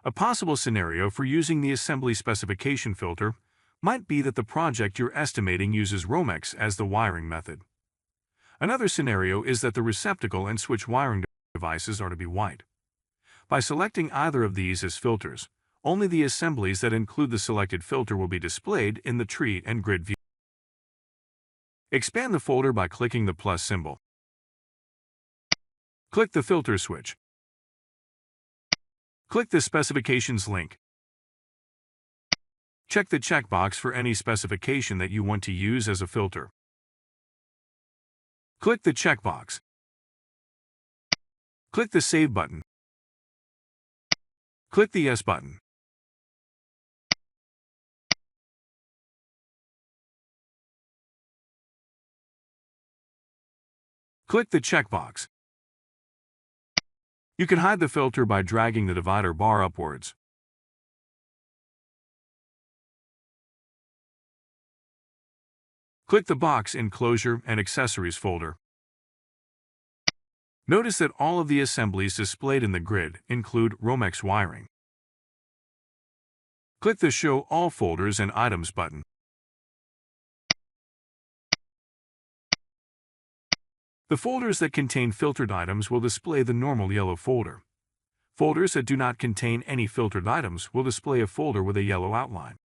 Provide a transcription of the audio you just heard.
A possible scenario for using the assembly specification filter might be that the project you're estimating uses Romex as the wiring method. Another scenario is that the receptacle and switch wiring devices are to be white. By selecting either of these as filters, only the assemblies that include the selected filter will be displayed in the tree and grid view. Expand the folder by clicking the plus symbol. Click the filter switch. Click the specifications link. Check the checkbox for any specification that you want to use as a filter. Click the checkbox. Click the Save button. Click the Yes button. Click the checkbox. You can hide the filter by dragging the divider bar upwards. Click the box Enclosure and Accessories folder. Notice that all of the assemblies displayed in the grid include Romex wiring. Click the Show All Folders and Items button. The folders that contain filtered items will display the normal yellow folder. Folders that do not contain any filtered items will display a folder with a yellow outline.